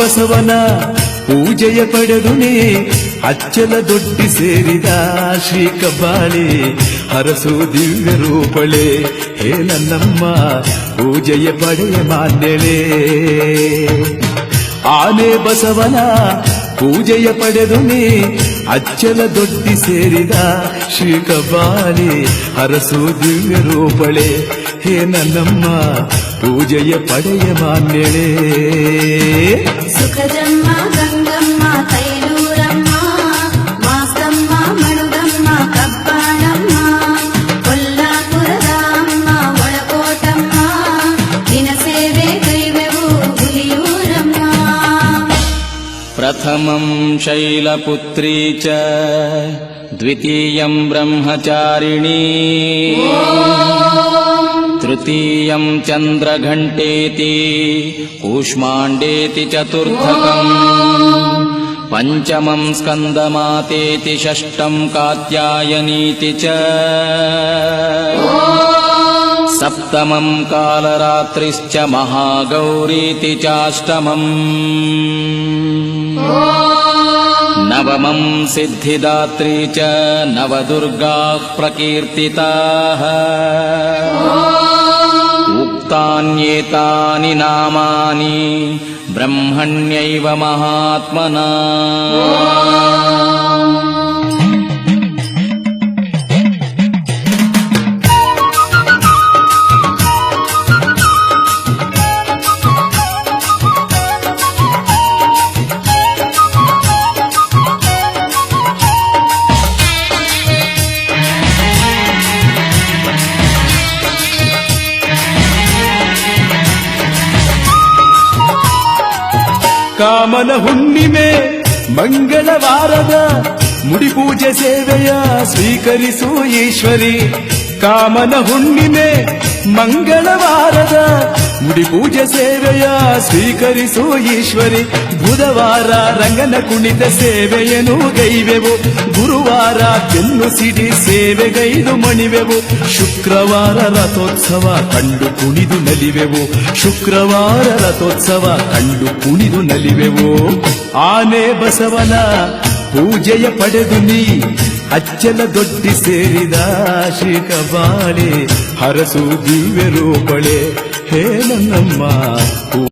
ಬಸವನ ಪೂಜೆಯ ಪಡೆದುನೇ ಅಚ್ಚಲ ದೊಡ್ಡಿ ಸೇರಿದ ಶ್ರೀ ಕಬ್ಬಾಳಿ ಹರಸು ದಿವ್ಯ ರೂಪಳೆ ಹೇ ನನ್ನಮ್ಮ ಪೂಜೆಯ ಪಡೆಯ ಮಾನ್ಯಳೆ. ಆನೆ ಬಸವನ ಪೂಜೆಯ ಪಡೆದುನೇ ಅಚ್ಚಲ ದೊಡ್ಡಿ ಸೇರಿದ ಶ್ರೀ ಕಬ್ಬಾಳಿ ಹರಸು ದಿವ್ಯ ರೂಪಳೆ ಹೇ ನನ್ನಮ್ಮ ಪೂಜೆಯ ಪಡೆಯ ಮಾನ್ಯಳೆ. ಸುಖಜಮ್ಮ ಗಂಗಮ್ಮ ತೈಲೂರಮ್ಮ ಮಾಸ್ತಮ್ಮ ಮಡುಗಮ್ಮ ಕಬ್ಬಾಳಮ್ಮ ಕೊಲ್ಲಾಪುರದ ಅಮ್ಮ ಒಳಕೋಟಮ್ಮ ದಿನ ಸೇವೆ ಕೈವೆವು ಹುಲಿಯೂರಮ್ಮ. ಪ್ರಥಮಂ ಶೈಲಪುತ್ರೀ ಚ ದ್ವಿತೀಯಂ ಬ್ರಹ್ಮಚಾರಿಣೀ ತೃತೀಯಂ ಚಂದ್ರಘಂಟೇತಿ ಕೂಷ್ಮಾಂಡೇತಿ ಚತುರ್ಥಕಂ ಪಂಚಮಂ ಸ್ಕಂದಮಾತೇತಿ ಷಷ್ಠಂ ಕಾತ್ಯಾಯನೀತಿ ಚ ಸಪ್ತಮಂ ಕಾಲರಾತ್ರಿಶ್ಚ ಮಹಾಗೌರೀತಿ ಚಾಷ್ಟಮಂ ನವಮಂ ಸಿದ್ಧಿದಾತ್ರೀ ಚ ನವದುರ್ಗಾಃ ಪ್ರಕೀರ್ತಿತಾಃ ಉಕ್ತಾನ್ಯೇತಾನಿ ನಾಮಾನಿ ಬ್ರಹ್ಮಣ್ಯೈವ ಮಹಾತ್ಮನಾ. ಕಾಮನ ಹುಣ್ಣಿಮೆ ಮಂಗಳವಾರದ ಮುಡಿಪೂಜೆ ಸೇವೆಯ ಸ್ವೀಕರಿಸು ಈಶ್ವರಿ. ಕಾಮನ ಹುಣ್ಣಿಮೆ ಮಂಗಳವಾರದ ಮುಡಿಪೂಜೆ ಸೇವೆಯ ಸ್ವೀಕರಿಸು ಈಶ್ವರಿ. ಬುಧವಾರ ರಂಗನ ಕುಣಿತ ಸೇವೆಯನ್ನು ಗೈವೆವು, ಗುರುವಾರ ಬೆನ್ನು ಸಿಡಿ ಸೇವೆಗೈದು ಮಣಿವೆವು, ಶುಕ್ರವಾರ ರಥೋತ್ಸವ ಕಂಡು ಕುಣಿದು ನಲಿವೆವು, ಶುಕ್ರವಾರ ರಥೋತ್ಸವ ಕಂಡು ಕುಣಿದು ನಲಿವೆವು. ಆನೆ ಬಸವನ ಪೂಜೆಯ ಪಡೆದು ನೀ ಅಚ್ಚಲ ದೊಡ್ಡಿ ಸೇರಿದ ಶ್ರೀ ಕಬ್ಬಾಳಿ ಹರಸು ದಿವ್ಯ ರೂಪಳೆ ಹೇ ನನ್ನಮ್ಮ.